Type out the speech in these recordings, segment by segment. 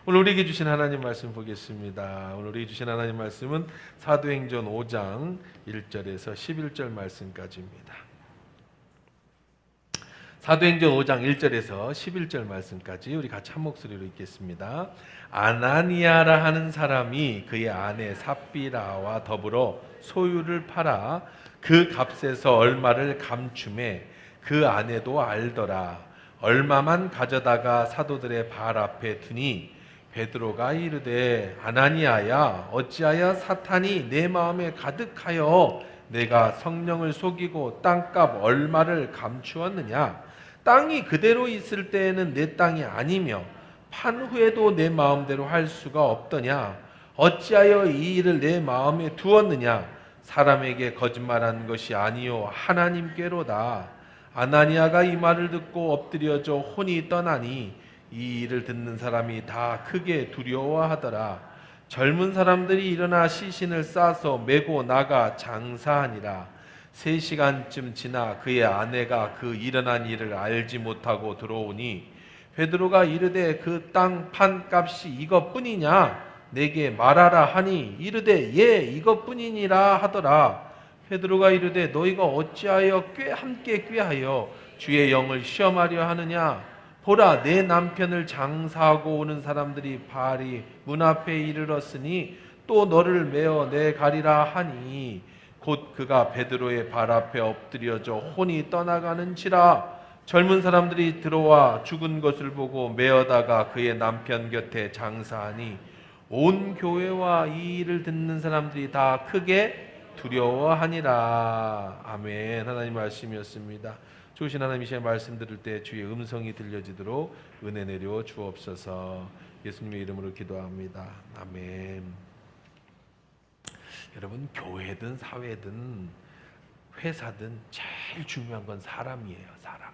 오늘 우리에게 주신 하나님 말씀 보겠습니다. 오늘 우리에게 주신 하나님 말씀은 사도행전 5장 1절에서 11절 말씀까지입니다. 사도행전 5장 1절에서 11절 말씀까지 우리 같이 한 목소리로 읽겠습니다. 아나니아라 하는 사람이 그의 아내 삽비라와 더불어 소유를 팔아 그 값에서 얼마를 감춤해 그 아내도 알더라. 얼마만 가져다가 사도들의 발 앞에 두니 베드로가 이르되 아나니아야 어찌하여 사탄이 내 마음에 가득하여 내가 성령을 속이고 땅값 얼마를 감추었느냐. 땅이 그대로 있을 때에는 내 땅이 아니며 판 후에도 내 마음대로 할 수가 없더냐. 어찌하여 이 일을 내 마음에 두었느냐. 사람에게 거짓말한 것이 아니요 하나님께로다. 아나니아가 이 말을 듣고 엎드려져 혼이 떠나니 이 일을 듣는 사람이 다 크게 두려워하더라. 젊은 사람들이 일어나 시신을 싸서 메고 나가 장사하니라. 3시간쯤 지나 그의 아내가 그 일어난 일을 알지 못하고 들어오니 베드로가 이르되 그 땅 판값이 이것뿐이냐 내게 말하라 하니 이르되 예 이것뿐이니라 하더라. 베드로가 이르되 너희가 어찌하여 함께 꾀하여 주의 영을 시험하려 하느냐. 보라 내 남편을 장사하고 오는 사람들이 발이 문 앞에 이르렀으니 또 너를 메어 내 가리라 하니 곧 그가 베드로의 발 앞에 엎드려져 혼이 떠나가는지라. 젊은 사람들이 들어와 죽은 것을 보고 메어다가 그의 남편 곁에 장사하니 온 교회와 이 일을 듣는 사람들이 다 크게 두려워하니라. 아멘. 하나님 말씀이었습니다. 좋으신 하나님, 이 시간 말씀 들을 때 주의 음성이 들려지도록 은혜 내려 주옵소서. 예수님의 이름으로 기도합니다. 아멘. 여러분, 교회든 사회든 회사든 제일 중요한 건 사람이에요. 사람.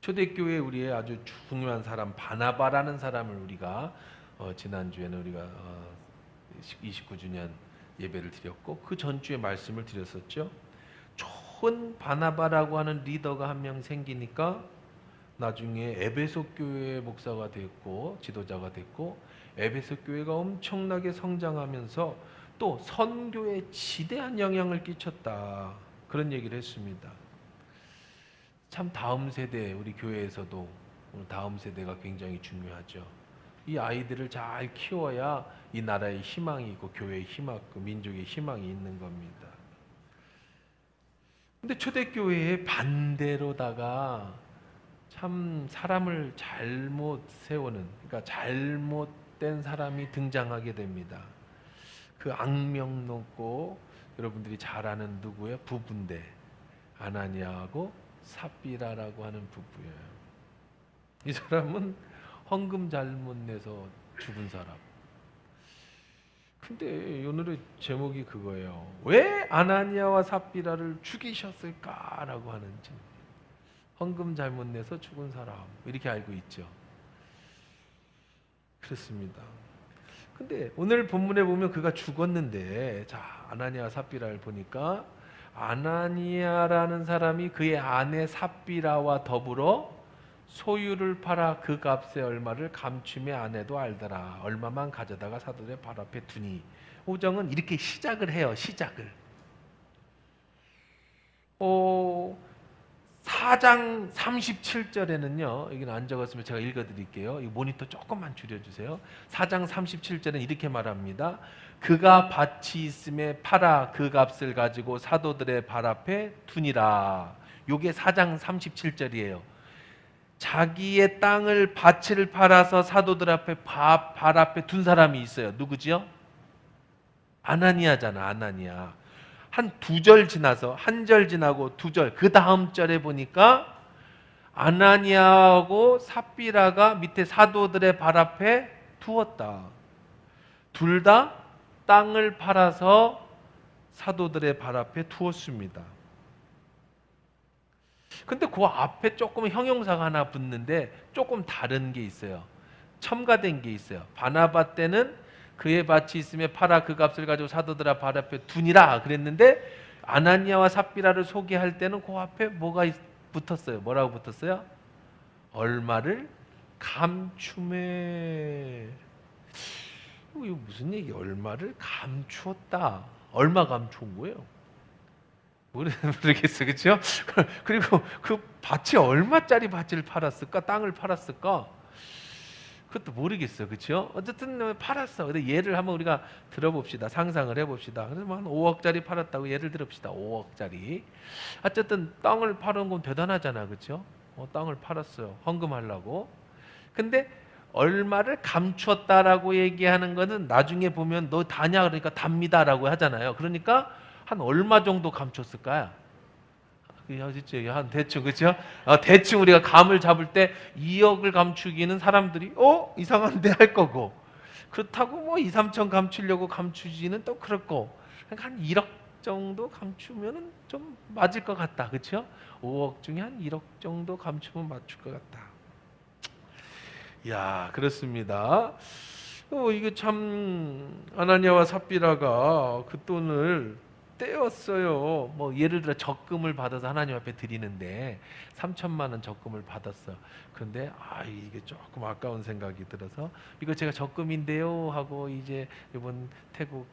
초대교회 우리의 아주 중요한 사람 바나바라는 사람을 우리가 지난주에는 우리가 29주년 예배를 드렸고 그 전주에 말씀을 드렸었죠. 좋은 바나바라고 하는 리더가 한 명 생기니까 나중에 에베소 교회 목사가 됐고 지도자가 됐고 에베소 교회가 엄청나게 성장하면서 또 선교에 지대한 영향을 끼쳤다. 그런 얘기를 했습니다. 참 다음 세대 우리 교회에서도 다음 세대가 굉장히 중요하죠. 이 아이들을 잘 키워야 이 나라의 희망이 있고 교회의 희망, 민족의 희망이 있는 겁니다. 근데 초대교회의 반대로다가 참 사람을 잘못 세우는, 그러니까 잘못된 사람이 등장하게 됩니다. 그 악명 높고 여러분들이 잘 아는 누구예요? 부부인데 아나니아하고 삽비라라고 하는 부부예요. 이 사람은 헌금 잘못 내서 죽은 사람. 근데 오늘의 제목이 그거예요. 왜 아나니아와 삽비라를 죽이셨을까라고 하는 질문. 헌금 잘못 내서 죽은 사람 이렇게 알고 있죠. 그렇습니다. 근데 오늘 본문에 보면 그가 죽었는데, 자 아나니아 삽비라를 보니까 아나니아라는 사람이 그의 아내 삽비라와 더불어 소유를 팔아 그 값의 얼마를 감춤의 아내도 알더라. 얼마만 가져다가 사도들의 발 앞에 두니. 5장은 이렇게 시작을 해요. 시작을. 4장 37절에는요. 여기는 안 적었으면 제가 읽어드릴게요. 이 모니터 조금만 줄여주세요. 4장 37절은 이렇게 말합니다. 그가 밭이 있음에 팔아 그 값을 가지고 사도들의 발 앞에 두니라. 요게 4장 37절이에요. 자기의 땅을 밭을 팔아서 사도들 앞에 발 앞에 둔 사람이 있어요. 누구지요? 아나니아잖아. 아나니아. 한 2절 지나서 한 절 지나고 2절 그 다음 절에 보니까 아나니아하고 삽비라가 밑에 사도들의 발 앞에 두었다. 둘 다 땅을 팔아서 사도들의 발 앞에 두었습니다. 근데 그 앞에 조금 형용사가 하나 붙는데 조금 다른 게 있어요. 첨가된 게 있어요. 바나바 때는 그의 밭이 있으며 팔아 그 값을 가지고 사도들아 발 앞에 두니라 그랬는데 아나니아와 삽비라를 소개할 때는 그 앞에 뭐가 붙었어요? 뭐라고 붙었어요? 얼마를 감춤에 이거 무슨 얘기? 얼마를 감추었다. 얼마 감춘 거예요? 모르겠어, 그렇죠? 그리고 그 밭이 얼마짜리 밭을 팔았을까? 땅을 팔았을까? 그것도 모르겠어, 그렇죠? 어쨌든 팔았어. 근데 예를 한번 우리가 들어봅시다. 상상을 해봅시다. 그래서 뭐 한 5억짜리 팔았다고 예를 들읍시다. 5억짜리. 어쨌든 땅을 파는 건 대단하잖아, 그렇죠? 땅을 팔았어요. 헌금하려고. 근데 얼마를 감추었다라고 얘기하는 거는 나중에 보면 너 다냐 그러니까 답니다라고 하잖아요. 그러니까 한 얼마 정도 감췄을까요? 한 대충 그렇죠? 대충 우리가 감을 잡을 때 2억을 감추기는 사람들이 이상한데 할 거고 그렇다고 뭐 2, 3천 감추려고 감추지는 또 그렇고 그러니까 한 1억 정도 감추면은 좀 맞을 것 같다. 그렇죠? 5억 중에 한 1억 정도 감추면 맞출 것 같다. 야, 그렇습니다. 이게 참 아나니아와 삽비라가 그 돈을 떼었어요. 뭐 예를 들어 적금을 받아서 하나님 앞에 드리는데 3천만 원 적금을 받았어. 근데 이게 조금 아까운 생각이 들어서 이거 제가 적금인데요 하고 이제 이번 태국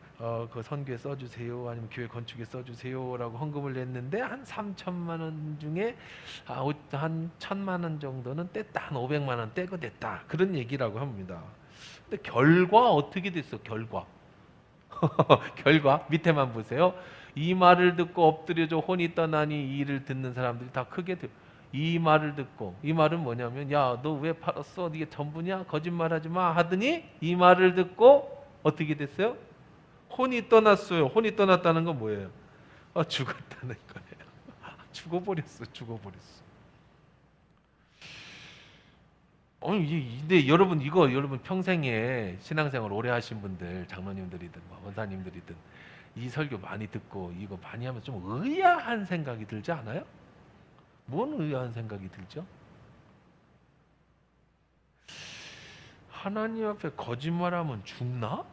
그 선교에 써주세요 아니면 교회 건축에 써주세요라고 헌금을 냈는데 한 3천만 원 중에 한 1,000만 원 정도는 뗐다. 한 500만 원 떼고 냈다. 그런 얘기라고 합니다. 근데 결과 어떻게 됐어? 결과 밑에만 보세요. 이 말을 듣고 엎드려져 혼이 떠나니 이 일을 듣는 사람들이 다 크게 이 말을 듣고 이 말은 뭐냐면 야, 너 왜 팔았어? 이게 전부냐? 거짓말하지 마 하더니 이 말을 듣고 어떻게 됐어요? 혼이 떠났어요. 혼이 떠났다는 건 뭐예요? 죽었다는 거예요. 죽어버렸어. 근데 여러분 여러분 평생에 신앙생활 오래 하신 분들 장로님들이든 원사님들이든 이 설교 많이 듣고 이거 많이 하면 좀 의아한 생각이 들지 않아요? 뭔 의아한 생각이 들죠? 하나님 앞에 거짓말하면 죽나?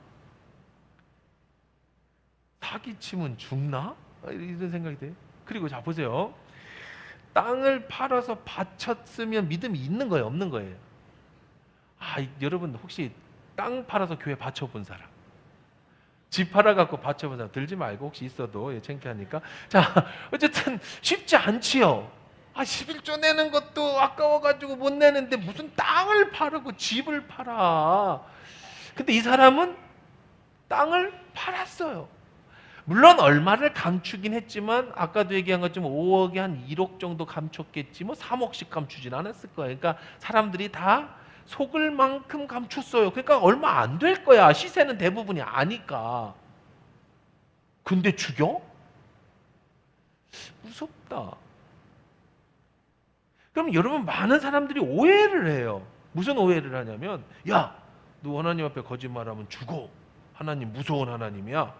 사기치면 죽나? 이런 생각이 돼요. 그리고 자 보세요. 땅을 팔아서 바쳤으면 믿음이 있는 거예요, 없는 거예요? 여러분 혹시 땅 팔아서 교회 바쳐본 사람? 집 팔아갖고 바쳐본 사람 들지 말고 혹시 있어도 창피하니까. 자, 어쨌든 쉽지 않지요. 11조 내는 것도 아까워가지고 못 내는데 무슨 땅을 팔고 집을 팔아. 근데 이 사람은 땅을 팔았어요. 물론 얼마를 감추긴 했지만 아까도 얘기한 것처럼 5억에 한 1억 정도 감췄겠지 뭐 3억씩 감추진 않았을 거예요. 그러니까 사람들이 다 속을 만큼 감췄어요. 그러니까 얼마 안 될 거야. 시세는 대부분이 아니까. 근데 죽여? 무섭다. 그럼 여러분 많은 사람들이 오해를 해요. 무슨 오해를 하냐면 야, 너 하나님 앞에 거짓말하면 죽어. 하나님 무서운 하나님이야.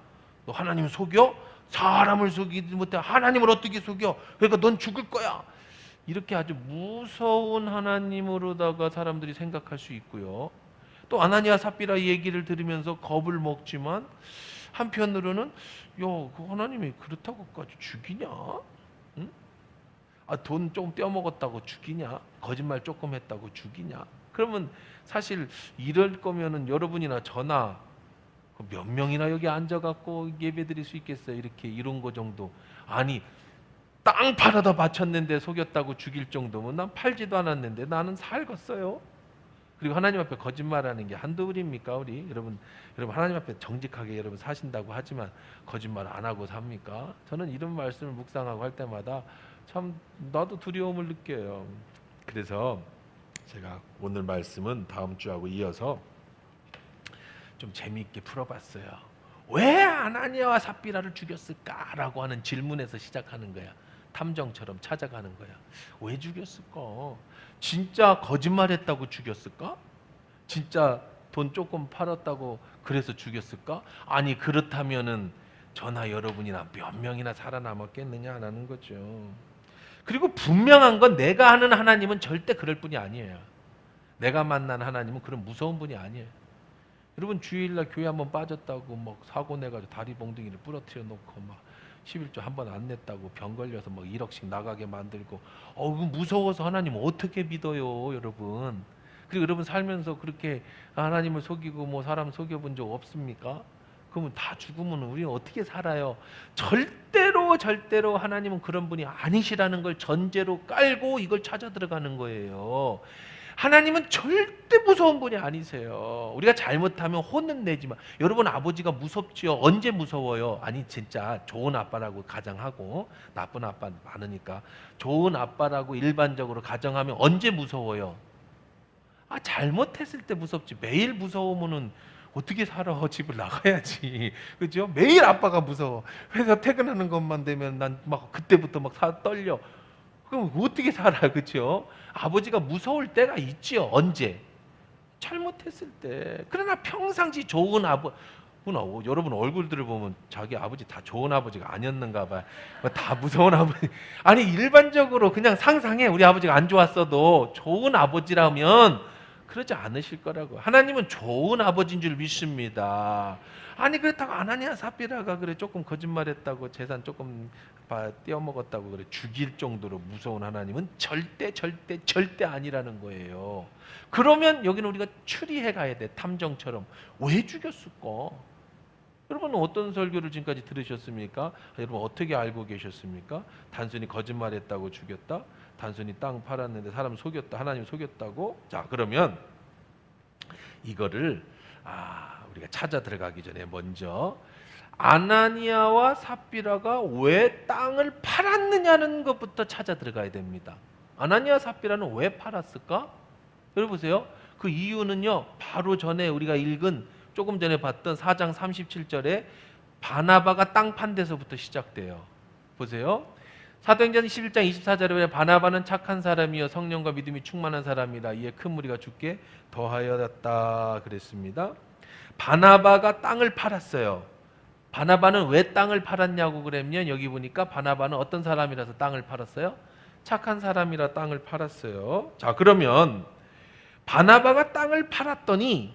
너 하나님 속여? 사람을 속이지 못해 하나님을 어떻게 속여? 그러니까 넌 죽을 거야. 이렇게 아주 무서운 하나님으로다가 사람들이 생각할 수 있고요. 또 아나니아 삽비라 얘기를 들으면서 겁을 먹지만 한편으로는 그 하나님이 그렇다고까지 죽이냐? 응? 돈 조금 떼어먹었다고 죽이냐? 거짓말 조금 했다고 죽이냐? 그러면 사실 이럴 거면은 여러분이나 저나 몇 명이나 여기 앉아갖고 예배 드릴 수 있겠어요? 이런 거 정도. 아니 땅 팔아다 바쳤는데 속였다고 죽일 정도면 난 팔지도 않았는데 나는 살겠어요. 그리고 하나님 앞에 거짓말하는 게 한둘입니까? 여러분 하나님 앞에 정직하게 여러분 사신다고 하지만 거짓말 안 하고 삽니까? 저는 이런 말씀을 묵상하고 할 때마다 참 나도 두려움을 느껴요. 그래서 제가 오늘 말씀은 다음 주하고 이어서 좀 재미있게 풀어봤어요. 왜 아나니아와 삽비라를 죽였을까라고 하는 질문에서 시작하는 거야. 탐정처럼 찾아가는 거야. 왜 죽였을까? 진짜 거짓말했다고 죽였을까? 진짜 돈 조금 팔았다고 그래서 죽였을까? 아니 그렇다면은 저나 여러분이나 몇 명이나 살아남았겠느냐라는 거죠. 그리고 분명한 건 내가 아는 하나님은 절대 그럴 분이 아니에요. 내가 만난 하나님은 그런 무서운 분이 아니에요. 여러분 주일날 교회 한번 빠졌다고 막 사고 내가지고 다리 몽둥이를 부러뜨려 놓고 막 11조 한 번 안 냈다고 병 걸려서 막 1억씩 나가게 만들고 무서워서 하나님 어떻게 믿어요, 여러분? 그리고 여러분 살면서 그렇게 하나님을 속이고 뭐 사람 속여본 적 없습니까? 그러면 다 죽으면 우리는 어떻게 살아요? 절대로 하나님은 그런 분이 아니시라는 걸 전제로 깔고 이걸 찾아 들어가는 거예요. 하나님은 절대 무서운 분이 아니세요. 우리가 잘못하면 혼은 내지만, 여러분 아버지가 무섭지요? 언제 무서워요? 아니 진짜 좋은 아빠라고 가정하고, 나쁜 아빠 많으니까 좋은 아빠라고 일반적으로 가정하면 언제 무서워요? 잘못했을 때 무섭지. 매일 무서우면은 어떻게 살아? 집을 나가야지. 그죠? 매일 아빠가 무서워. 회사 퇴근하는 것만 되면 난 막 그때부터 막 떨려. 그럼 어떻게 살아? 그죠? 아버지가 무서울 때가 있지요. 언제? 잘못했을 때. 그러나 평상시 좋은 여러분 얼굴들을 보면 자기 아버지 다 좋은 아버지가 아니었는가 봐요. 다 무서운 아버지. 아니 일반적으로 그냥 상상해. 우리 아버지가 안 좋았어도 좋은 아버지라면 그러지 않으실 거라고. 하나님은 좋은 아버지인 줄 믿습니다. 아니 그렇다고 아나니아 삽비라가 그래 조금 거짓말했다고 재산 조금 떼어먹었다고 그래 죽일 정도로 무서운 하나님은 절대 아니라는 거예요. 그러면 여기는 우리가 추리해 가야 돼. 탐정처럼. 왜 죽였을까? 여러분은 어떤 설교를 지금까지 들으셨습니까? 여러분 어떻게 알고 계셨습니까? 단순히 거짓말했다고 죽였다? 단순히 땅 팔았는데 사람 속였다? 하나님 속였다고? 자 그러면 이거를 우리가 찾아 들어가기 전에 먼저 아나니아와 삽비라가 왜 땅을 팔았느냐는 것부터 찾아 들어가야 됩니다. 아나니아 삽비라는 왜 팔았을까? 여러분 보세요. 그 이유는요. 바로 전에 우리가 읽은 조금 전에 봤던 4장 37절에 바나바가 땅 판 데서부터 시작돼요. 보세요. 사도행전 11장 24절에 바나바는 착한 사람이요 성령과 믿음이 충만한 사람이라 이에 큰 무리가 죽게 더하였다 그랬습니다. 바나바가 땅을 팔았어요. 바나바는 왜 땅을 팔았냐고 그러면 여기 보니까 바나바는 어떤 사람이라서 땅을 팔았어요? 착한 사람이라 땅을 팔았어요. 자 그러면 바나바가 땅을 팔았더니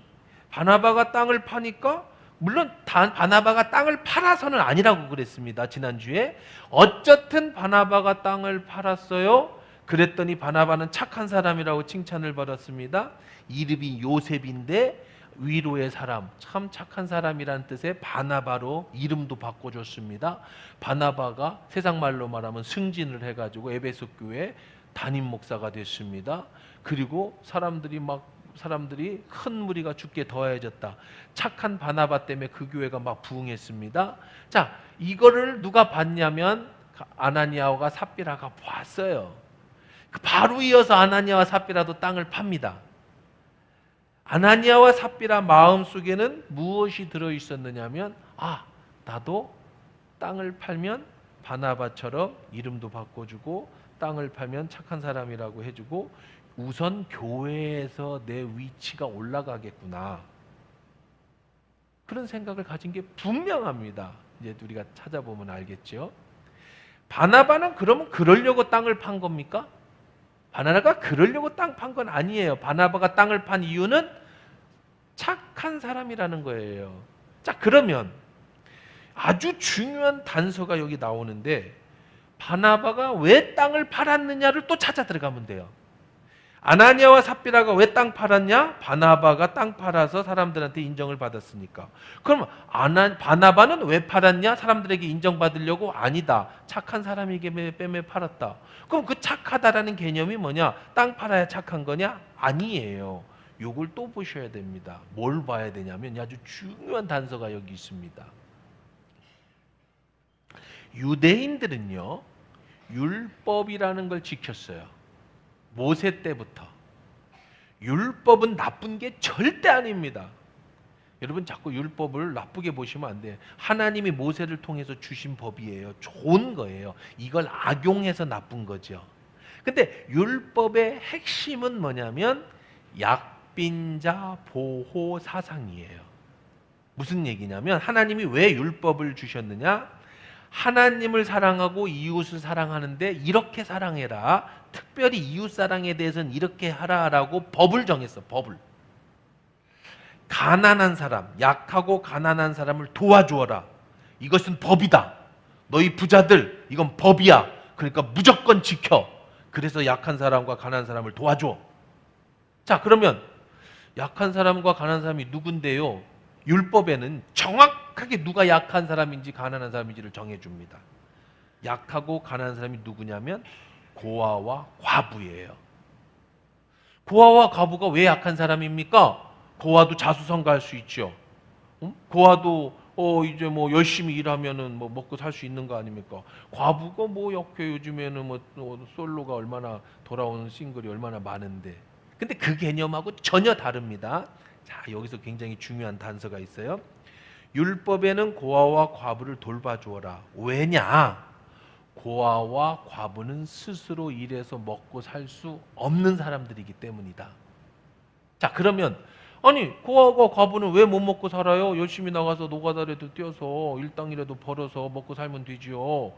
바나바가 땅을 파니까 물론 바나바가 땅을 팔아서는 아니라고 그랬습니다. 지난주에 어쨌든 바나바가 땅을 팔았어요. 그랬더니 바나바는 착한 사람이라고 칭찬을 받았습니다. 이름이 요셉인데 위로의 사람, 참 착한 사람이라는 뜻의 바나바로 이름도 바꿔줬습니다. 바나바가 세상 말로 말하면 승진을 해가지고 에베소 교회 담임 목사가 됐습니다. 그리고 사람들이 큰 무리가 죽게 더해졌다. 착한 바나바 때문에 그 교회가 막 부흥했습니다. 자, 이거를 누가 봤냐면 아나니아와 삽비라가 봤어요. 바로 이어서 아나니아와 삽비라도 땅을 팝니다. 아나니아와 삽비라 마음속에는 무엇이 들어있었느냐면 나도 땅을 팔면 바나바처럼 이름도 바꿔주고 땅을 팔면 착한 사람이라고 해주고 우선 교회에서 내 위치가 올라가겠구나. 그런 생각을 가진 게 분명합니다. 이제 우리가 찾아보면 알겠죠. 바나바는 그러면 그러려고 땅을 판 겁니까? 바나바가 그러려고 땅 판 건 아니에요. 바나바가 땅을 판 이유는 착한 사람이라는 거예요. 자, 그러면 아주 중요한 단서가 여기 나오는데 바나바가 왜 땅을 팔았느냐를 또 찾아 들어가면 돼요. 아나니아와 삽비라가 왜 땅 팔았냐? 바나바가 땅 팔아서 사람들한테 인정을 받았으니까. 그럼 바나바는 왜 팔았냐? 사람들에게 인정받으려고? 아니다. 착한 사람에게 빼매 팔았다. 그럼 그 착하다라는 개념이 뭐냐? 땅 팔아야 착한 거냐? 아니에요. 요걸 또 보셔야 됩니다. 뭘 봐야 되냐면 아주 중요한 단서가 여기 있습니다. 유대인들은요, 율법이라는 걸 지켰어요. 모세 때부터. 율법은 나쁜 게 절대 아닙니다. 여러분 자꾸 율법을 나쁘게 보시면 안 돼요. 하나님이 모세를 통해서 주신 법이에요. 좋은 거예요. 이걸 악용해서 나쁜 거죠. 근데 율법의 핵심은 뭐냐면 약빈자 보호 사상이에요. 무슨 얘기냐면 하나님이 왜 율법을 주셨느냐? 하나님을 사랑하고 이웃을 사랑하는데 이렇게 사랑해라. 특별히 이웃 사랑에 대해서는 이렇게 하라라고 법을 정했어. 법을. 가난한 사람, 약하고 가난한 사람을 도와주어라. 이것은 법이다. 너희 부자들, 이건 법이야. 그러니까 무조건 지켜. 그래서 약한 사람과 가난한 사람을 도와줘. 자, 그러면 약한 사람과 가난한 사람이 누군데요? 율법에는 정확하게 누가 약한 사람인지 가난한 사람인지를 정해줍니다. 약하고 가난한 사람이 누구냐면 고아와 과부예요. 고아와 과부가 왜 약한 사람입니까? 고아도 자수성가할 수 있죠. 고아도 이제 뭐 열심히 일하면은 뭐 먹고 살 수 있는 거 아닙니까? 과부가 뭐 역해 요즘에는 뭐 솔로가 얼마나 돌아오는 싱글이 얼마나 많은데. 근데 그 개념하고 전혀 다릅니다. 자, 여기서 굉장히 중요한 단서가 있어요. 율법에는 고아와 과부를 돌봐주어라. 왜냐? 고아와 과부는 스스로 일해서 먹고 살 수 없는 사람들이기 때문이다. 자, 그러면 아니 고아와 과부는 왜 못 먹고 살아요? 열심히 나가서 노가다라도 뛰어서 일당이라도 벌어서 먹고 살면 되지요.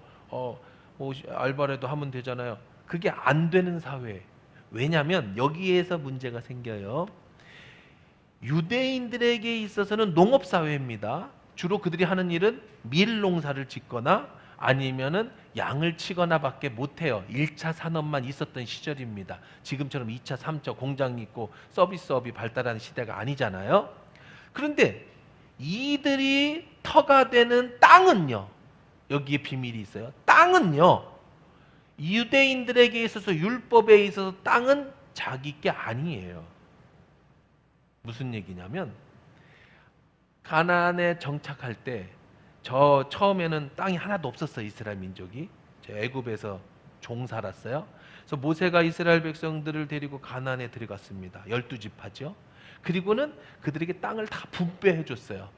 알바라도 하면 되잖아요. 그게 안 되는 사회. 왜냐하면 여기에서 문제가 생겨요. 유대인들에게 있어서는 농업사회입니다. 주로 그들이 하는 일은 밀농사를 짓거나 아니면은 양을 치거나 밖에 못해요. 1차 산업만 있었던 시절입니다. 지금처럼 2차, 3차 공장 있고 서비스업이 발달하는 시대가 아니잖아요. 그런데 이들이 터가 되는 땅은요. 여기에 비밀이 있어요. 땅은요. 유대인들에게 있어서 율법에 있어서 땅은 자기 게 아니에요. 무슨 얘기냐면 가나안에 정착할 때 처음에는 땅이 하나도 없었어요. 이스라엘 민족이 애굽에서 종 살았어요. 그래서 모세가 이스라엘 백성들을 데리고 가나안에 들어갔습니다. 12지파죠. 그리고는 그들에게 땅을 다 분배해 줬어요.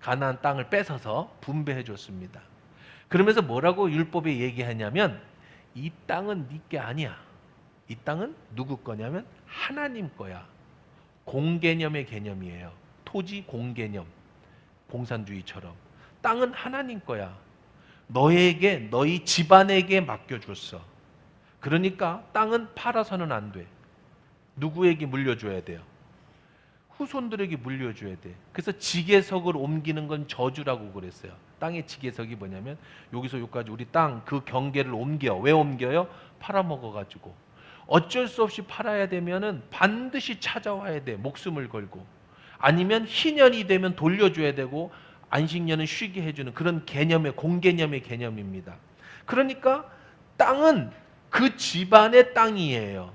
가나안 땅을 뺏어서 분배해 줬습니다. 그러면서 뭐라고 율법에 얘기하냐면 이 땅은 네 게 아니야. 이 땅은 누구 거냐면 하나님 거야. 공개념의 개념이에요. 토지 공개념. 공산주의처럼. 땅은 하나님 거야. 너에게, 너희 집안에게 맡겨줬어. 그러니까 땅은 팔아서는 안 돼. 누구에게 물려줘야 돼요? 후손들에게 물려줘야 돼. 그래서 지계석을 옮기는 건 저주라고 그랬어요. 땅의 지계석이 뭐냐면 여기서 여기까지 우리 땅 그 경계를 옮겨. 왜 옮겨요? 팔아먹어가지고. 어쩔 수 없이 팔아야 되면은 반드시 찾아와야 돼. 목숨을 걸고. 아니면 희년이 되면 돌려줘야 되고 안식년은 쉬게 해주는 그런 개념의 공개념의 개념입니다. 그러니까 땅은 그 집안의 땅이에요.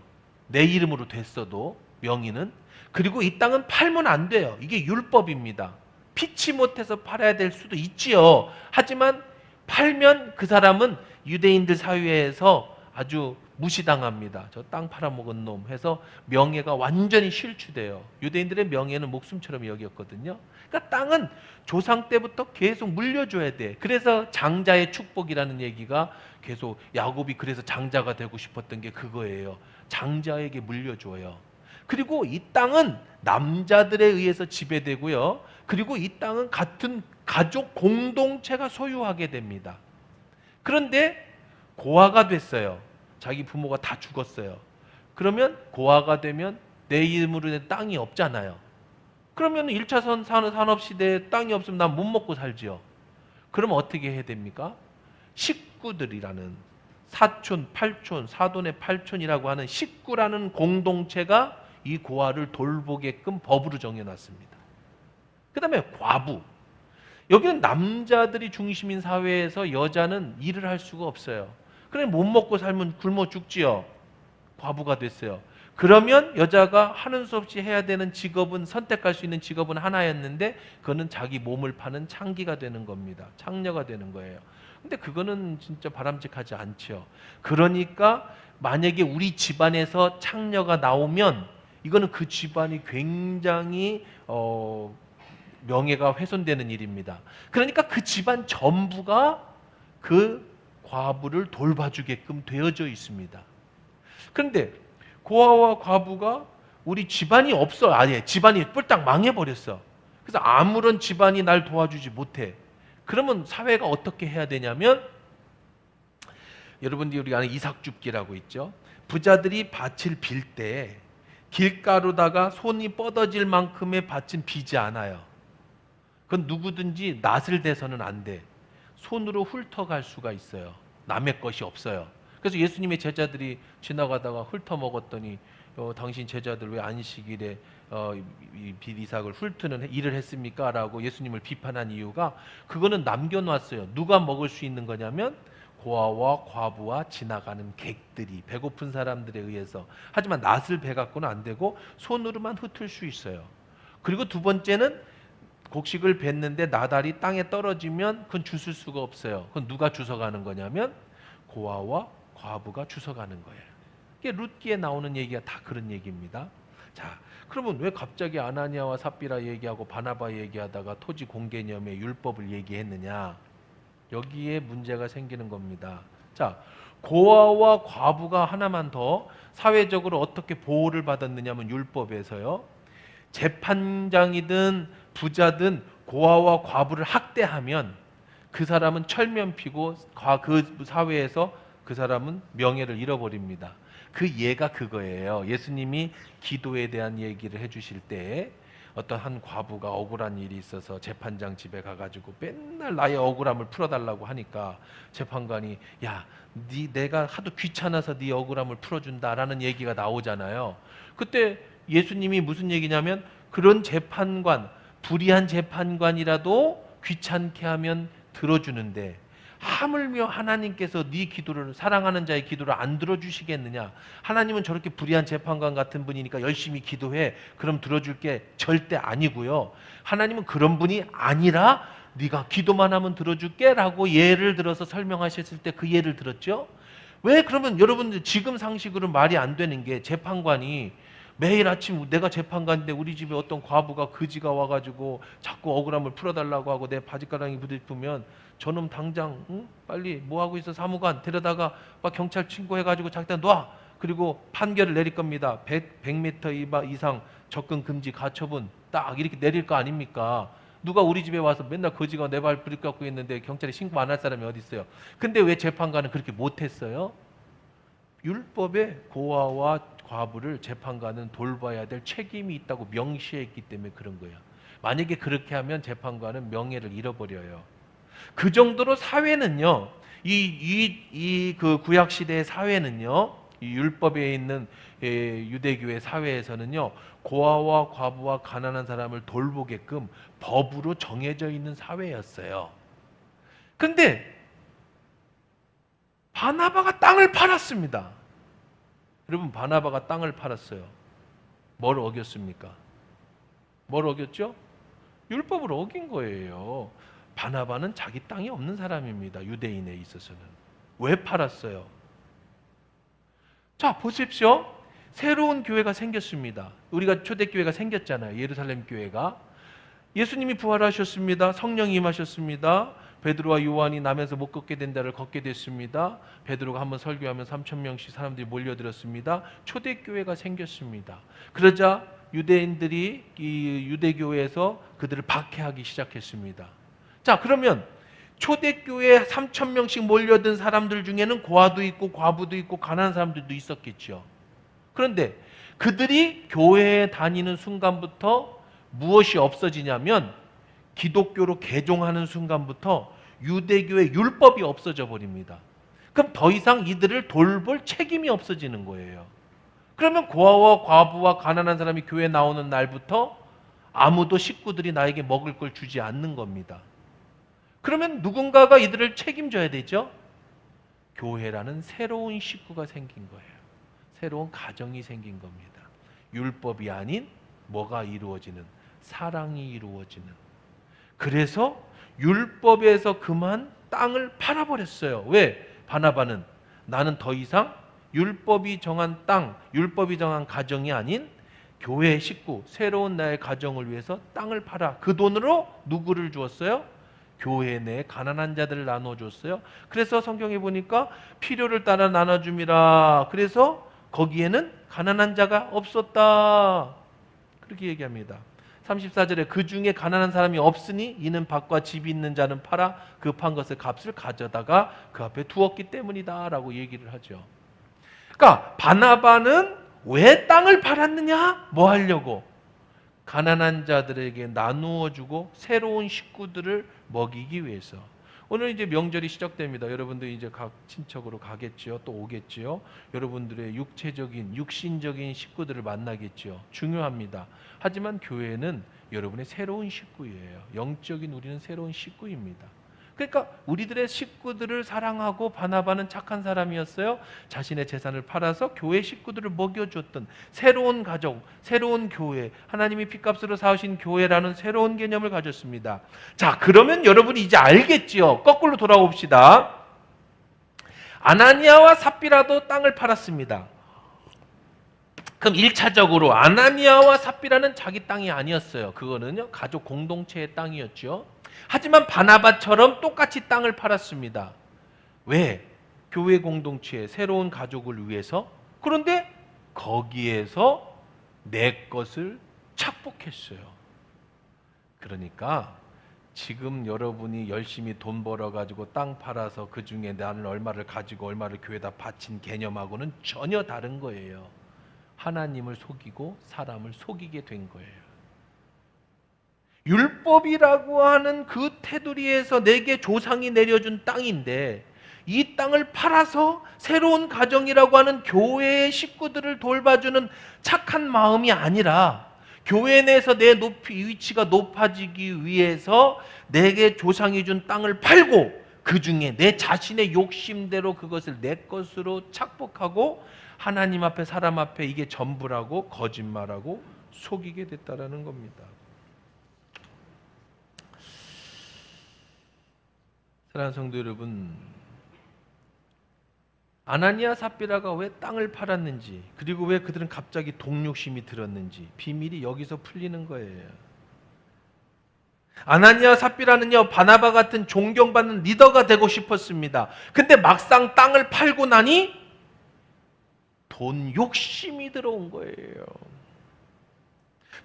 내 이름으로 됐어도 명의는. 그리고 이 땅은 팔면 안 돼요. 이게 율법입니다. 피치 못해서 팔아야 될 수도 있지요. 하지만 팔면 그 사람은 유대인들 사회에서 아주 무시당합니다. 저 땅 팔아먹은 놈 해서 명예가 완전히 실추돼요. 유대인들의 명예는 목숨처럼 여겼거든요. 그러니까 땅은 조상 때부터 계속 물려줘야 돼. 그래서 장자의 축복이라는 얘기가 계속 야곱이 그래서 장자가 되고 싶었던 게 그거예요. 장자에게 물려줘요. 그리고 이 땅은 남자들에 의해서 지배되고요. 그리고 이 땅은 같은 가족 공동체가 소유하게 됩니다. 그런데 고아가 됐어요. 자기 부모가 다 죽었어요. 그러면 고아가 되면 내 이름으로 된 땅이 없잖아요. 그러면 1차 산업시대에 땅이 없으면 난 못 먹고 살지요. 그럼 어떻게 해야 됩니까? 식구들이라는 사촌, 팔촌, 사돈의 팔촌이라고 하는 식구라는 공동체가 이 고아를 돌보게끔 법으로 정해놨습니다. 그 다음에 과부. 여기는 남자들이 중심인 사회에서 여자는 일을 할 수가 없어요. 그래 못 먹고 살면 굶어 죽지요. 과부가 됐어요. 그러면 여자가 하는 수 없이 해야 되는 직업은 선택할 수 있는 직업은 하나였는데 그거는 자기 몸을 파는 창기가 되는 겁니다. 창녀가 되는 거예요. 근데 그거는 진짜 바람직하지 않죠. 그러니까 만약에 우리 집안에서 창녀가 나오면 이거는 그 집안이 굉장히 명예가 훼손되는 일입니다. 그러니까 그 집안 전부가 그 과부를 돌봐주게끔 되어져 있습니다. 그런데 고아와 과부가 우리 집안이 없어. 아예 집안이 뿔딱 망해버렸어. 그래서 아무런 집안이 날 도와주지 못해. 그러면 사회가 어떻게 해야 되냐면 여러분들이 우리가 아는 이삭줍기라고 있죠. 부자들이 밭을 빌 때 길가로다가 손이 뻗어질 만큼의 밭은 비지 않아요. 그건 누구든지 낫을 대서는 안 돼. 손으로 훑어갈 수가 있어요. 남의 것이 없어요. 그래서 예수님의 제자들이 지나가다가 훑어먹었더니 당신 제자들 왜 안식일에 이 비리삭을 훑는 일을 했습니까? 라고 예수님을 비판한 이유가 그거는 남겨놨어요. 누가 먹을 수 있는 거냐면 고아와 과부와 지나가는 객들이, 배고픈 사람들에 의해서. 하지만 낫을 배 갖고는 안 되고 손으로만 훑을 수 있어요. 그리고 두 번째는 곡식을 뱉는데 나달이 땅에 떨어지면 그건 주술 수가 없어요. 그건 누가 주워가는 거냐면 고아와 과부가 주워가는 거예요. 이게 룻기에 나오는 얘기가 다 그런 얘기입니다. 자, 그러면 왜 갑자기 아나니아와 삽비라 얘기하고 바나바 얘기하다가 토지 공개념의 율법을 얘기했느냐? 여기에 문제가 생기는 겁니다. 자, 고아와 과부가 하나만 더 사회적으로 어떻게 보호를 받았느냐면 율법에서요. 재판장이든 부자든 고아와 과부를 학대하면 그 사람은 철면피고 그 사회에서 그 사람은 명예를 잃어버립니다. 그 예가 그거예요. 예수님이 기도에 대한 얘기를 해주실 때 어떤 한 과부가 억울한 일이 있어서 재판장 집에 가가지고 맨날 나의 억울함을 풀어달라고 하니까 재판관이 야, 내가 하도 귀찮아서 네 억울함을 풀어준다라는 얘기가 나오잖아요. 그때 예수님이 무슨 얘기냐면 그런 재판관, 불의한 재판관이라도 귀찮게 하면 들어주는데 하물며 하나님께서 네 기도를, 사랑하는 자의 기도를 안 들어주시겠느냐? 하나님은 저렇게 불의한 재판관 같은 분이니까 열심히 기도해, 그럼 들어줄게. 절대 아니고요. 하나님은 그런 분이 아니라 네가 기도만 하면 들어줄게 라고 예를 들어서 설명하셨을 때 그 예를 들었죠. 왜 그러면 여러분들 지금 상식으로 말이 안 되는 게 재판관이 매일 아침 내가 재판관인데 우리 집에 어떤 과부가 거지가 와가지고 자꾸 억울함을 풀어달라고 하고 내 바지가랑이 부딪히면 저놈 당장 빨리 뭐하고 있어 사무관 데려다가 막 경찰 신고해가지고 자기다 놔. 그리고 판결을 내릴 겁니다. 100m 이상 접근 금지 가처분 딱 이렇게 내릴 거 아닙니까? 누가 우리 집에 와서 맨날 거지가 내 발 부딪히고 있는데 경찰에 신고 안 할 사람이 어디 있어요? 근데 왜 재판관은 그렇게 못했어요? 율법에 고아와 과부를 재판관은 돌봐야 될 책임이 있다고 명시했기 때문에 그런 거예요. 만약에 그렇게 하면 재판관은 명예를 잃어버려요. 그 정도로 사회는요, 그 구약 시대의 사회는요, 이 율법에 있는 유대교의 사회에서는요, 고아와 과부와 가난한 사람을 돌보게끔 법으로 정해져 있는 사회였어요. 근데 바나바가 땅을 팔았습니다. 여러분, 바나바가 땅을 팔았어요. 뭘 어겼습니까? 뭘 어겼죠? 율법을 어긴 거예요. 바나바는 자기 땅이 없는 사람입니다. 유대인에 있어서는. 왜 팔았어요? 자, 보십시오. 새로운 교회가 생겼습니다. 우리가 초대교회가 생겼잖아요. 예루살렘 교회가. 예수님이 부활하셨습니다. 성령이 임하셨습니다. 베드로와 요한이 남에서 못 걷게 된 데를 걷게 됐습니다. 베드로가 한번 설교하면 3,000명씩 사람들이 몰려들었습니다. 초대교회가 생겼습니다. 그러자 유대인들이 이 유대교회에서 그들을 박해하기 시작했습니다. 자, 그러면 초대교회에 3,000명씩 몰려든 사람들 중에는 고아도 있고 과부도 있고 가난한 사람들도 있었겠죠. 그런데 그들이 교회에 다니는 순간부터 무엇이 없어지냐면 기독교로 개종하는 순간부터 유대교의 율법이 없어져 버립니다. 그럼 더 이상 이들을 돌볼 책임이 없어지는 거예요. 그러면 고아와 과부와 가난한 사람이 교회에 나오는 날부터 아무도 식구들이 나에게 먹을 걸 주지 않는 겁니다. 그러면 누군가가 이들을 책임져야 되죠. 교회라는 새로운 식구가 생긴 거예요. 새로운 가정이 생긴 겁니다. 율법이 아닌 뭐가 이루어지는, 사랑이 이루어지는. 그래서 율법에서 그만 땅을 팔아버렸어요. 왜? 바나바는 나는 더 이상 율법이 정한 땅, 율법이 정한 가정이 아닌 교회의 식구, 새로운 나의 가정을 위해서 땅을 팔아. 그 돈으로 누구를 주었어요? 교회 내에 가난한 자들을 나눠줬어요. 그래서 성경에 보니까 필요를 따라 나눠줌이라. 그래서 거기에는 가난한 자가 없었다. 그렇게 얘기합니다. 34절에 그 중에 가난한 사람이 없으니 이는 밭과 집이 있는 자는 팔아 그 판 것의 값을 가져다가 그 앞에 두었기 때문이다 라고 얘기를 하죠. 그러니까 바나바는 왜 땅을 팔았느냐? 뭐 하려고? 가난한 자들에게 나누어 주고 새로운 식구들을 먹이기 위해서. 오늘 이제 명절이 시작됩니다. 여러분들 이제 각 친척으로 가겠지요. 또 오겠지요. 여러분들의 육체적인, 육신적인 식구들을 만나겠지요. 중요합니다. 하지만 교회는 여러분의 새로운 식구예요. 영적인 우리는 새로운 식구입니다. 그러니까 우리들의 식구들을 사랑하고 바나바는 착한 사람이었어요. 자신의 재산을 팔아서 교회 식구들을 먹여줬던 새로운 가족, 새로운 교회, 하나님이 핏값으로 사오신 교회라는 새로운 개념을 가졌습니다. 자, 그러면 여러분이 이제 알겠지요. 거꾸로 돌아옵시다. 아나니아와 삽비라도 땅을 팔았습니다. 그럼 1차적으로 아나니아와 삽비라는 자기 땅이 아니었어요. 그거는요, 가족 공동체의 땅이었죠. 하지만 바나바처럼 똑같이 땅을 팔았습니다. 왜? 교회 공동체의 새로운 가족을 위해서. 그런데 거기에서 내 것을 착복했어요. 그러니까 지금 여러분이 열심히 돈 벌어가지고 땅 팔아서 그 중에 나는 얼마를 가지고 얼마를 교회에다 바친 개념하고는 전혀 다른 거예요. 하나님을 속이고 사람을 속이게 된 거예요. 율법이라고 하는 그 테두리에서 내게 조상이 내려준 땅인데 이 땅을 팔아서 새로운 가정이라고 하는 교회의 식구들을 돌봐주는 착한 마음이 아니라 교회 내에서 내 위치가 높아지기 위해서 내게 조상이 준 땅을 팔고 그 중에 내 자신의 욕심대로 그것을 내 것으로 착복하고 하나님 앞에 사람 앞에 이게 전부라고 거짓말하고 속이게 됐다라는 겁니다. 사랑하는 성도 여러분, 아나니아 삽비라가 왜 땅을 팔았는지, 그리고 왜 그들은 갑자기 독욕심이 들었는지 비밀이 여기서 풀리는 거예요. 아나니아 삽비라는요, 바나바 같은 존경받는 리더가 되고 싶었습니다. 근데 막상 땅을 팔고 나니 돈 욕심이 들어온 거예요.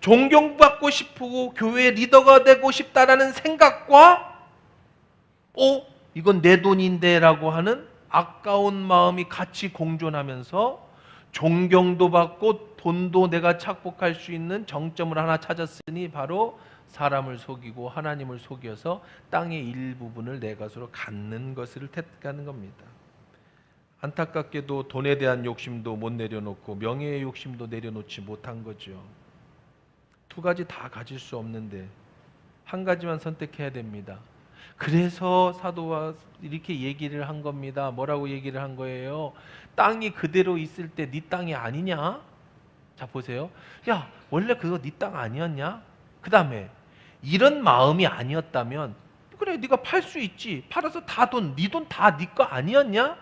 존경받고 싶고 교회 리더가 되고 싶다라는 생각과 이건 내 돈인데 라고 하는 아까운 마음이 같이 공존하면서 존경도 받고 돈도 내가 착복할 수 있는 정점을 하나 찾았으니 바로 사람을 속이고 하나님을 속여서 땅의 일부분을 내 것으로 갖는 것을 택하는 겁니다. 안타깝게도 돈에 대한 욕심도 못 내려놓고 명예의 욕심도 내려놓지 못한 거죠. 두 가지 다 가질 수 없는데 한 가지만 선택해야 됩니다. 그래서 사도가 이렇게 얘기를 한 겁니다. 뭐라고 얘기를 한 거예요? 땅이 그대로 있을 때 네 땅이 아니냐? 자, 보세요. 야, 원래 그거 네 땅 아니었냐? 그 다음에 이런 마음이 아니었다면 그래, 네가 팔 수 있지. 팔아서 다 돈, 네 돈 다 네 거 아니었냐?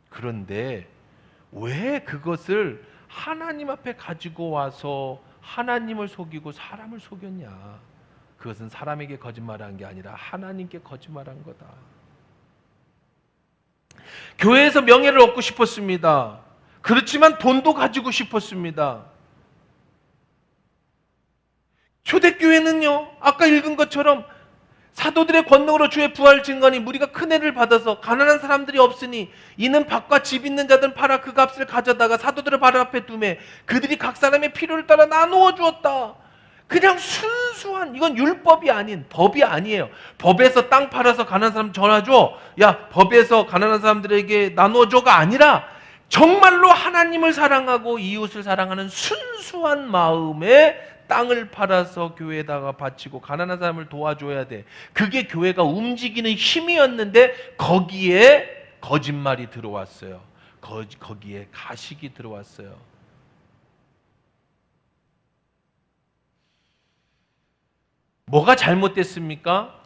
그런데 왜 그것을 하나님 앞에 가지고 와서 하나님을 속이고 사람을 속였냐? 그것은 사람에게 거짓말한 게 아니라 하나님께 거짓말한 거다. 교회에서 명예를 얻고 싶었습니다. 그렇지만 돈도 가지고 싶었습니다. 초대교회는요, 아까 읽은 것처럼 사도들의 권능으로 주의 부활 증거니 무리가 큰 애를 받아서 가난한 사람들이 없으니 이는 밭과 집 있는 자들은 팔아 그 값을 가져다가 사도들의 발 앞에 두매 그들이 각 사람의 필요를 따라 나누어 주었다. 그냥 순수한, 이건 율법이 아닌, 법이 아니에요. 법에서 땅 팔아서 가난한 사람 전화줘, 야 법에서 가난한 사람들에게 나눠줘가 아니라 정말로 하나님을 사랑하고 이웃을 사랑하는 순수한 마음에 땅을 팔아서 교회에다가 바치고 가난한 사람을 도와줘야 돼. 그게 교회가 움직이는 힘이었는데 거기에 거짓말이 들어왔어요. 거기에 가식이 들어왔어요. 뭐가 잘못됐습니까?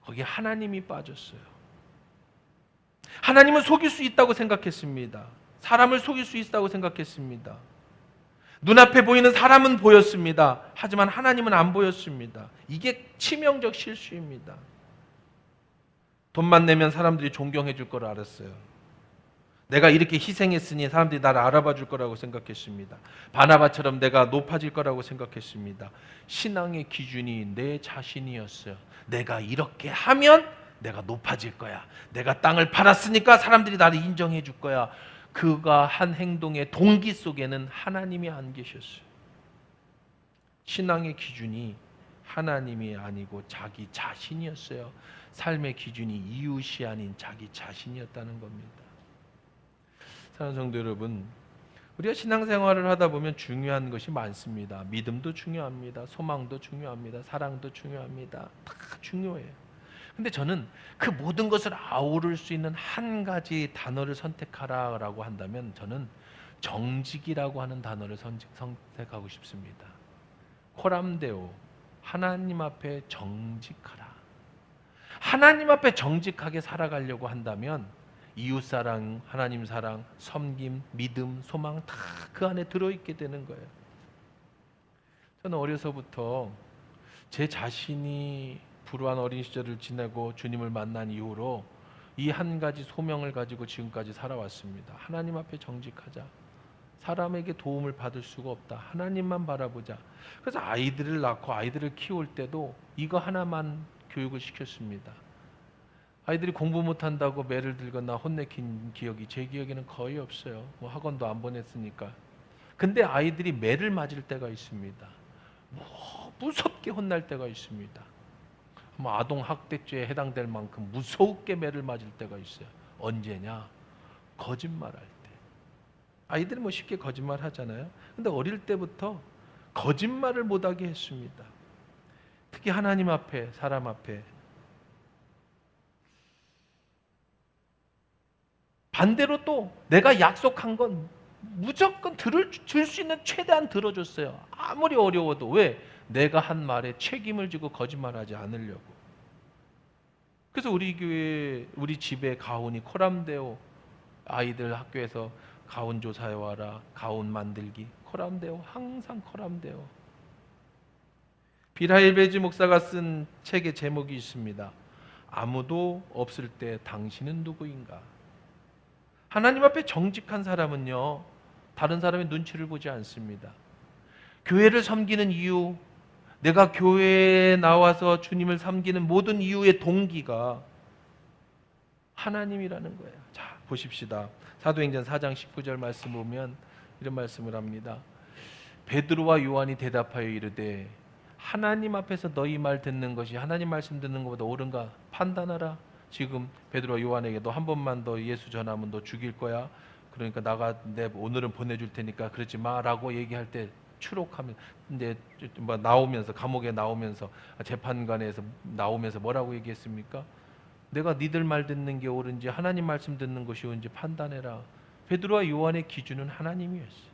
거기에 하나님이 빠졌어요. 하나님은 속일 수 있다고 생각했습니다. 사람을 속일 수 있다고 생각했습니다. 눈앞에 보이는 사람은 보였습니다. 하지만 하나님은 안 보였습니다. 이게 치명적 실수입니다. 돈만 내면 사람들이 존경해 줄 걸 알았어요. 내가 이렇게 희생했으니 사람들이 나를 알아봐 줄 거라고 생각했습니다. 바나바처럼 내가 높아질 거라고 생각했습니다. 신앙의 기준이 내 자신이었어요. 내가 이렇게 하면 내가 높아질 거야. 내가 땅을 팔았으니까 사람들이 나를 인정해 줄 거야. 그가 한 행동의 동기 속에는 하나님이 안 계셨어요. 신앙의 기준이 하나님이 아니고 자기 자신이었어요. 삶의 기준이 이웃이 아닌 자기 자신이었다는 겁니다. 사랑하는 성도 여러분, 우리가 신앙생활을 하다 보면 중요한 것이 많습니다. 믿음도 중요합니다. 소망도 중요합니다. 사랑도 중요합니다. 다 중요해요. 근데 저는 그 모든 것을 아우를 수 있는 한 가지 단어를 선택하라고 한다면 저는 정직이라고 하는 단어를 선택하고 싶습니다. 코람데오, 하나님 앞에 정직하라. 하나님 앞에 정직하게 살아가려고 한다면 이웃사랑, 하나님 사랑, 섬김, 믿음, 소망 다 그 안에 들어있게 되는 거예요. 저는 어려서부터 제 자신이 불우한 어린 시절을 지내고 주님을 만난 이후로 이 한 가지 소명을 가지고 지금까지 살아왔습니다. 하나님 앞에 정직하자. 사람에게 도움을 받을 수가 없다. 하나님만 바라보자. 그래서 아이들을 낳고 아이들을 키울 때도 이거 하나만 교육을 시켰습니다. 아이들이 공부 못한다고 매를 들거나 혼내킨 기억이 제 기억에는 거의 없어요. 뭐 학원도 안 보냈으니까. 근데 아이들이 매를 맞을 때가 있습니다. 무섭게 혼날 때가 있습니다. 아동학대죄에 해당될 만큼 무섭게 매를 맞을 때가 있어요. 언제냐? 거짓말할 때. 아이들은 쉽게 거짓말 하잖아요. 근데 어릴 때부터 거짓말을 못하게 했습니다. 특히 하나님 앞에, 사람 앞에. 반대로 또 내가 약속한 건 무조건 줄 수 있는 최대한 들어줬어요. 아무리 어려워도. 왜? 내가 한 말에 책임을 지고 거짓말하지 않으려고. 그래서 우리 교회, 우리 집에 가훈이 코람데오, 아이들 학교에서 가훈 조사해 와라, 가훈 만들기, 코람데오, 항상 코람데오. 빌하일베즈 목사가 쓴 책의 제목이 있습니다. 아무도 없을 때 당신은 누구인가? 하나님 앞에 정직한 사람은요, 다른 사람의 눈치를 보지 않습니다. 교회를 섬기는 이유, 내가 교회에 나와서 주님을 섬기는 모든 이유의 동기가 하나님이라는 거예요. 자, 보십시다. 사도행전 4장 19절 말씀 보면 이런 말씀을 합니다. 베드로와 요한이 대답하여 이르되 하나님 앞에서 너희 말 듣는 것이 하나님 말씀 듣는 것보다 옳은가 판단하라. 지금 베드로와 요한에게 너 한 번만 더 예수 전하면 너 죽일 거야. 그러니까 오늘은 보내줄 테니까 그러지 마라고 얘기할 때 추록하면, 근데 나오면서 감옥에 나오면서 재판관에서 나오면서 뭐라고 얘기했습니까? 내가 니들 말 듣는 게 옳은지 하나님 말씀 듣는 것이 옳은지 판단해라. 베드로와 요한의 기준은 하나님이었어요.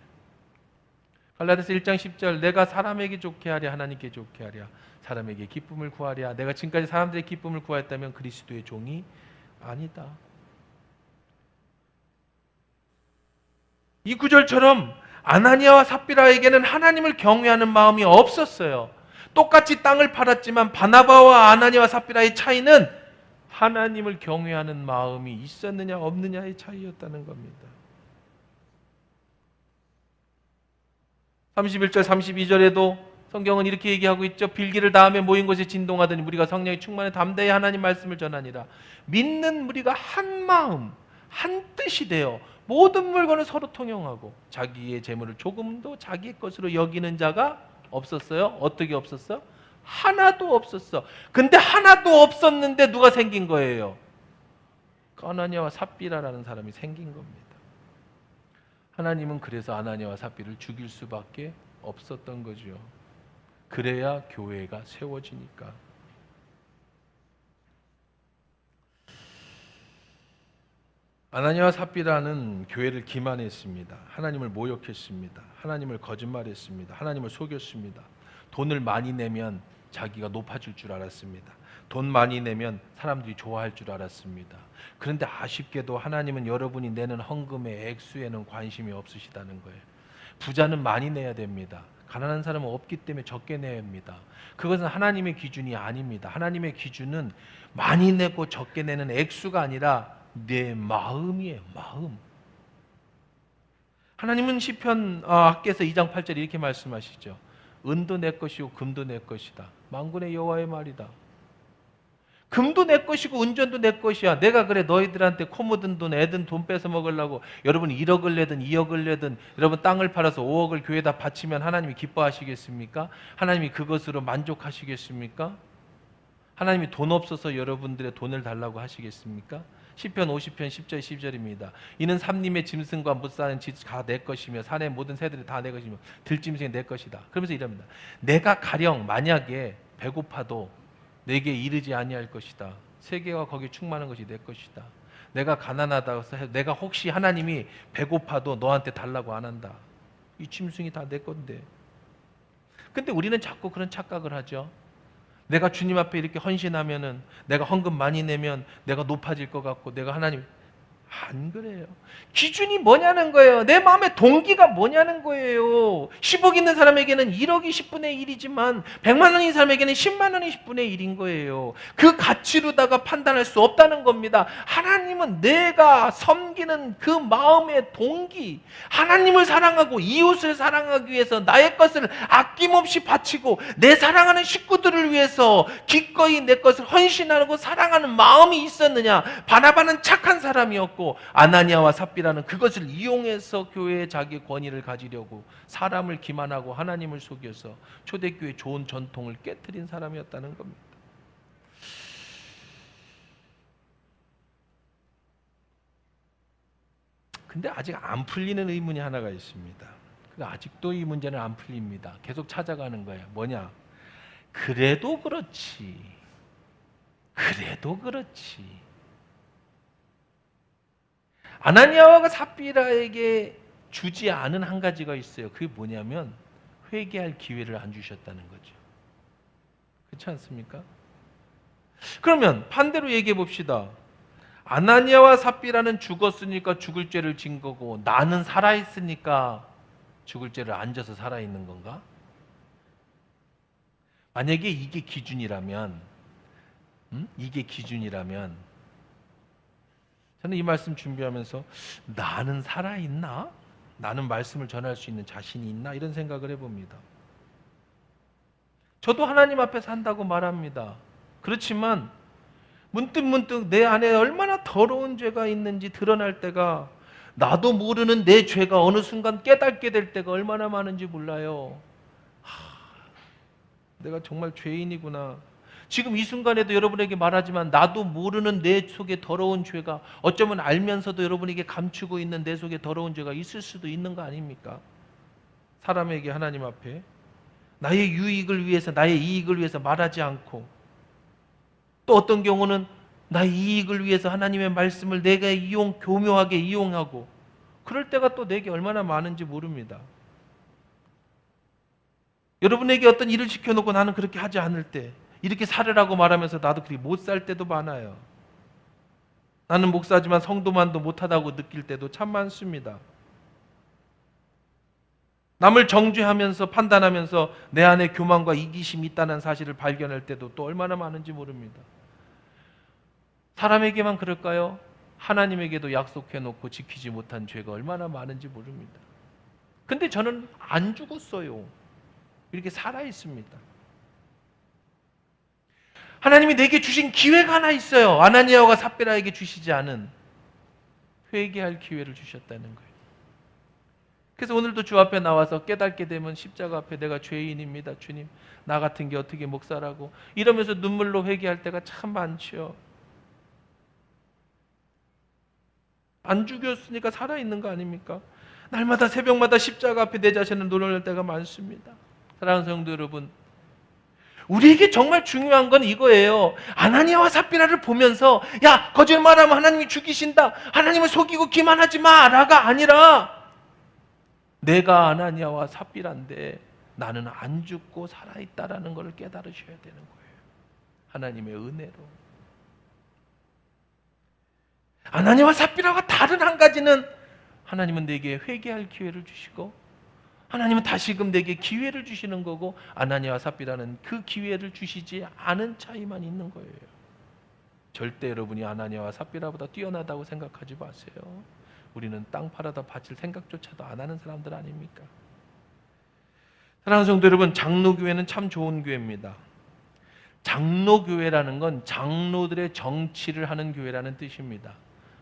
갈라디아서 1장 10절 내가 사람에게 좋게 하랴 하나님께 좋게 하랴 사람에게 기쁨을 구하랴. 내가 지금까지 사람들의 기쁨을 구하였다면 그리스도의 종이 아니다. 이 구절처럼 아나니아와 삽비라에게는 하나님을 경외하는 마음이 없었어요. 똑같이 땅을 팔았지만 바나바와 아나니아와 삽비라의 차이는 하나님을 경외하는 마음이 있었느냐 없느냐의 차이였다는 겁니다. 31절 32절에도 성경은 이렇게 얘기하고 있죠. 빌기를 다음에 모인 곳에 진동하더니 무리가 성령이 충만해 담대히 하나님 말씀을 전하니라. 믿는 무리가 한 마음 한 뜻이 되어 모든 물건을 서로 통용하고 자기의 재물을 조금도 자기 것으로 여기는 자가 없었어요. 어떻게 없었어? 하나도 없었어. 근데 하나도 없었는데 누가 생긴 거예요? 아나니아와 삽비라라는 사람이 생긴 겁니다. 하나님은 그래서 아나니아와 삽비를 죽일 수밖에 없었던 거죠. 그래야 교회가 세워지니까. 아나니아와 삽비라는 교회를 기만했습니다. 하나님을 모욕했습니다. 하나님을 거짓말했습니다. 하나님을 속였습니다. 돈을 많이 내면 자기가 높아질 줄 알았습니다. 돈 많이 내면 사람들이 좋아할 줄 알았습니다. 그런데 아쉽게도 하나님은 여러분이 내는 헌금의 액수에는 관심이 없으시다는 거예요. 부자는 많이 내야 됩니다. 가난한 사람은 없기 때문에 적게 내야 합니다. 그것은 하나님의 기준이 아닙니다. 하나님의 기준은 많이 내고 적게 내는 액수가 아니라 내 마음이에요. 마음. 하나님은 시편 학개서 2장 8절에 이렇게 말씀하시죠. 은도 내 것이고 금도 내 것이다. 만군의 여호와의 말이다. 금도 내 것이고 은전도 내 것이야. 내가 그래 너희들한테 코 묻은 돈 애든 돈 뺏어 먹으려고 여러분이 1억을 내든 2억을 내든 여러분 땅을 팔아서 5억을 교회에다 바치면 하나님이 기뻐하시겠습니까? 하나님이 그것으로 만족하시겠습니까? 하나님이 돈 없어서 여러분들의 돈을 달라고 하시겠습니까? 시편 50편 10절 12절입니다. 이는 삼림의 짐승과 무사는 다 내 것이며 산의 모든 새들이 다 내 것이며 들짐승이 내 것이다. 그러면서 이럽니다. 내가 가령 만약에 배고파도 내게 이르지 아니할 것이다. 세계와 거기 충만한 것이 내 것이다. 내가 가난하다고 해서 내가 혹시 하나님이 배고파도 너한테 달라고 안 한다. 이 짐승이 다 내 건데. 근데 우리는 자꾸 그런 착각을 하죠. 내가 주님 앞에 이렇게 헌신하면은, 내가 헌금 많이 내면 내가 높아질 것 같고, 내가 하나님, 안 그래요. 기준이 뭐냐는 거예요. 내 마음의 동기가 뭐냐는 거예요. 10억 있는 사람에게는 1억이 10분의 1이지만 100만 원인 사람에게는 10만 원이 10분의 1인 거예요. 그 가치로다가 판단할 수 없다는 겁니다. 하나님은 내가 섬기는 그 마음의 동기, 하나님을 사랑하고 이웃을 사랑하기 위해서 나의 것을 아낌없이 바치고 내 사랑하는 식구들을 위해서 기꺼이 내 것을 헌신하고 사랑하는 마음이 있었느냐. 바나바는 착한 사람이었고 아나니아와 삽비라는 그것을 이용해서 교회의 자기 권위를 가지려고 사람을 기만하고 하나님을 속여서 초대교회 좋은 전통을 깨트린 사람이었다는 겁니다. 근데 아직 안 풀리는 의문이 하나가 있습니다. 아직도 이 문제는 안 풀립니다. 계속 찾아가는 거예요. 뭐냐? 그래도 그렇지. 아나니아와 삽비라에게 주지 않은 한 가지가 있어요. 그게 뭐냐면 회개할 기회를 안 주셨다는 거죠. 그렇지 않습니까? 그러면 반대로 얘기해 봅시다. 아나니아와 삽비라는 죽었으니까 죽을 죄를 진 거고 나는 살아있으니까 죽을 죄를 안 져서 살아있는 건가? 만약에 이게 기준이라면 저는 이 말씀 준비하면서 나는 살아있나? 나는 말씀을 전할 수 있는 자신이 있나? 이런 생각을 해봅니다. 저도 하나님 앞에 산다고 말합니다. 그렇지만 문득 내 안에 얼마나 더러운 죄가 있는지 드러날 때가, 나도 모르는 내 죄가 어느 순간 깨닫게 될 때가 얼마나 많은지 몰라요. 내가 정말 죄인이구나. 지금 이 순간에도 여러분에게 말하지만 나도 모르는 내 속에 더러운 죄가, 어쩌면 알면서도 여러분에게 감추고 있는 내 속에 더러운 죄가 있을 수도 있는 거 아닙니까? 사람에게 하나님 앞에 나의 유익을 위해서, 나의 이익을 위해서 말하지 않고, 또 어떤 경우는 나의 이익을 위해서 하나님의 말씀을 내가 교묘하게 이용하고, 그럴 때가 또 내게 얼마나 많은지 모릅니다. 여러분에게 어떤 일을 시켜놓고 나는 그렇게 하지 않을 때, 이렇게 살으라고 말하면서 나도 그렇게 못 살 때도 많아요. 나는 목사지만 성도만도 못하다고 느낄 때도 참 많습니다. 남을 정죄하면서 판단하면서 내 안에 교만과 이기심이 있다는 사실을 발견할 때도 또 얼마나 많은지 모릅니다. 사람에게만 그럴까요? 하나님에게도 약속해놓고 지키지 못한 죄가 얼마나 많은지 모릅니다. 근데 저는 안 죽었어요. 이렇게 살아있습니다. 하나님이 내게 주신 기회가 하나 있어요. 아나니아와 삽비라에게 주시지 않은 회개할 기회를 주셨다는 거예요. 그래서 오늘도 주 앞에 나와서 깨닫게 되면 십자가 앞에 내가 죄인입니다. 주님, 나 같은 게 어떻게 목사라고 이러면서 눈물로 회개할 때가 참 많죠. 안 죽였으니까 살아있는 거 아닙니까? 날마다 새벽마다 십자가 앞에 내 자신을 노려낼 때가 많습니다. 사랑하는 성도 여러분, 우리에게 정말 중요한 건 이거예요. 아나니아와 삽비라를 보면서 야, 거짓말하면 하나님이 죽이신다, 하나님을 속이고 기만하지 마라가 아니라, 내가 아나니아와 삽비라인데 나는 안 죽고 살아있다라는 것을 깨달으셔야 되는 거예요. 하나님의 은혜로. 아나니아와 삽비라와 다른 한 가지는, 하나님은 내게 회개할 기회를 주시고 하나님은 다시금 내게 기회를 주시는 거고, 아나니아와 삽비라는 그 기회를 주시지 않은 차이만 있는 거예요. 절대 여러분이 아나니아와 삽비라보다 뛰어나다고 생각하지 마세요. 우리는 땅 팔아다 바칠 생각조차도 안 하는 사람들 아닙니까? 사랑하는 성도 여러분, 장로교회는 참 좋은 교회입니다. 장로교회라는 건 장로들의 정치를 하는 교회라는 뜻입니다.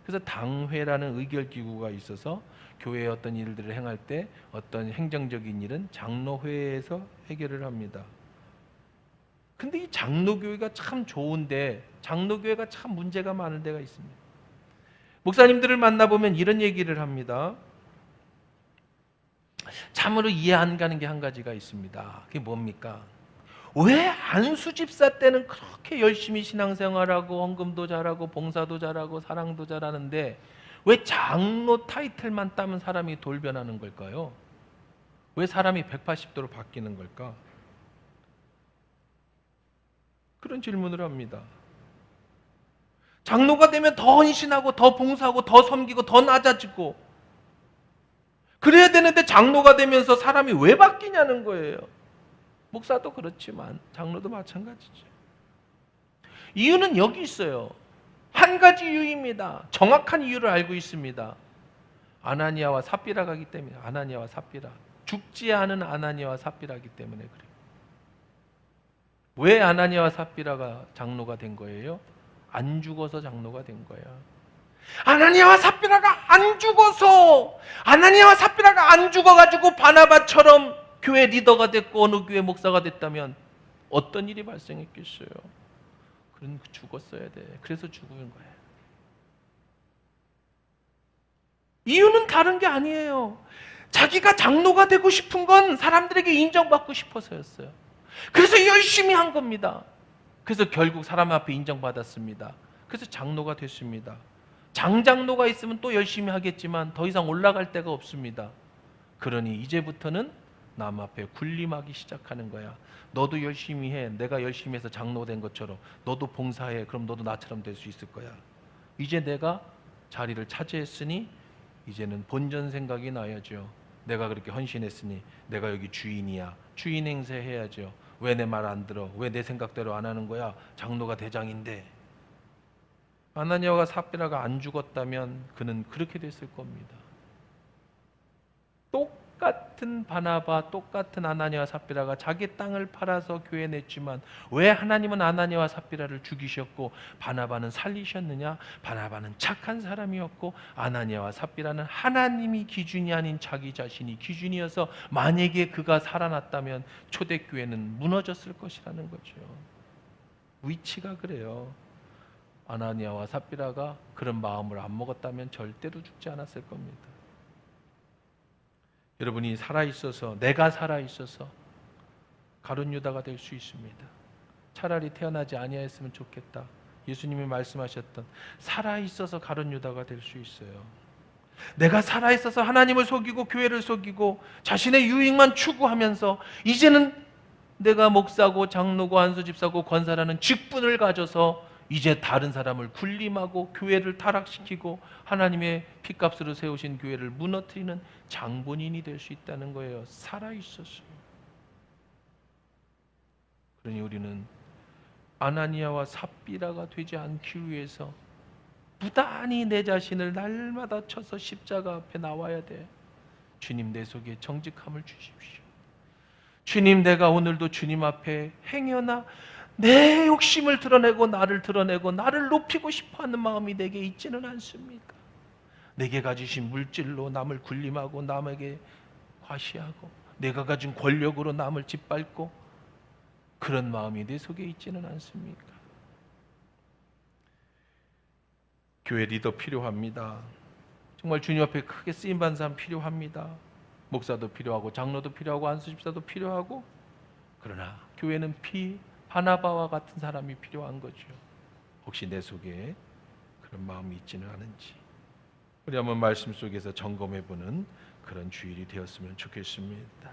그래서 당회라는 의결기구가 있어서 교회의 어떤 일들을 행할 때 어떤 행정적인 일은 장로회에서 해결을 합니다. 근데 이 장로교회가 참 좋은데 장로교회가 참 문제가 많은 데가 있습니다. 목사님들을 만나보면 이런 얘기를 합니다. 참으로 이해 안 가는 게 한 가지가 있습니다. 그게 뭡니까? 왜 안수 집사 때는 그렇게 열심히 신앙생활하고 헌금도 잘하고 봉사도 잘하고 사랑도 잘하는데 왜 장로 타이틀만 따면 사람이 돌변하는 걸까요? 왜 사람이 180도로 바뀌는 걸까? 그런 질문을 합니다. 장로가 되면 더 헌신하고 더 봉사하고 더 섬기고 더 낮아지고 그래야 되는데 장로가 되면서 사람이 왜 바뀌냐는 거예요. 목사도 그렇지만 장로도 마찬가지죠. 이유는 여기 있어요. 한 가지 이유입니다. 정확한 이유를 알고 있습니다. 아나니아와 삽비라가기 때문에. 아나니아와 삽비라. 죽지 않은 아나니아와 삽비라기 때문에 그래요. 왜 아나니아와 삽비라가 장로가 된 거예요? 안 죽어서 장로가 된 거야. 아나니아와 삽비라가 안 죽어서, 아나니아와 삽비라가 안 죽어가지고 바나바처럼 교회 리더가 됐고 어느 교회 목사가 됐다면 어떤 일이 발생했겠어요? 그런 죽었어야 돼. 그래서 죽은 거예요. 이유는 다른 게 아니에요. 자기가 장로가 되고 싶은 건 사람들에게 인정받고 싶어서였어요. 그래서 열심히 한 겁니다. 그래서 결국 사람 앞에 인정받았습니다. 그래서 장로가 됐습니다. 장장로가 있으면 또 열심히 하겠지만 더 이상 올라갈 데가 없습니다. 그러니 이제부터는 남 앞에 군림하기 시작하는 거야. 너도 열심히 해. 내가 열심히 해서 장로 된 것처럼 너도 봉사해. 그럼 너도 나처럼 될 수 있을 거야. 이제 내가 자리를 차지했으니 이제는 본전 생각이 나야죠. 내가 그렇게 헌신했으니 내가 여기 주인이야. 주인 행세 해야죠. 왜 내 말 안 들어? 왜 내 생각대로 안 하는 거야? 장로가 대장인데. 아나니아와 삽비라가 안 죽었다면 그는 그렇게 됐을 겁니다. 똑같은 바나바, 똑같은 아나니아와 삽비라가 자기 땅을 팔아서 교회 냈지만 왜 하나님은 아나니아와 삽비라를 죽이셨고 바나바는 살리셨느냐? 바나바는 착한 사람이었고 아나니아와 삽비라는 하나님이 기준이 아닌 자기 자신이 기준이어서 만약에 그가 살아났다면 초대교회는 무너졌을 것이라는 거죠. 위치가 그래요. 아나니아와 삽비라가 그런 마음을 안 먹었다면 절대로 죽지 않았을 겁니다. 여러분이 살아있어서, 내가 살아있어서 가룟 유다가 될 수 있습니다. 차라리 태어나지 아니하였으면 좋겠다. 예수님이 말씀하셨던 살아있어서 가룟 유다가 될 수 있어요. 내가 살아있어서 하나님을 속이고 교회를 속이고 자신의 유익만 추구하면서 이제는 내가 목사고 장로고 안수집사고 권사라는 직분을 가져서 이제 다른 사람을 군림하고 교회를 타락시키고 하나님의 핏값으로 세우신 교회를 무너뜨리는 장본인이 될 수 있다는 거예요. 살아있었어요. 그러니 우리는 아나니아와 삽비라가 되지 않기 위해서 부단히 내 자신을 날마다 쳐서 십자가 앞에 나와야 돼. 주님 내 속에 정직함을 주십시오. 주님 내가 오늘도 주님 앞에 행여나 내 욕심을 드러내고 나를 높이고 싶어하는 마음이 내게 있지는 않습니까? 내게 가지신 물질로 남을 군림하고 남에게 과시하고 내가 가진 권력으로 남을 짓밟고 그런 마음이 내 속에 있지는 않습니까? 교회 리더 필요합니다. 정말 주님 앞에 크게 쓰임받는 사람 필요합니다. 목사도 필요하고 장로도 필요하고 안수집사도 필요하고 그러나 교회는 바나바와 같은 사람이 필요한 거죠. 혹시 내 속에 그런 마음이 있지는 않은지 우리 한번 말씀 속에서 점검해보는 그런 주일이 되었으면 좋겠습니다.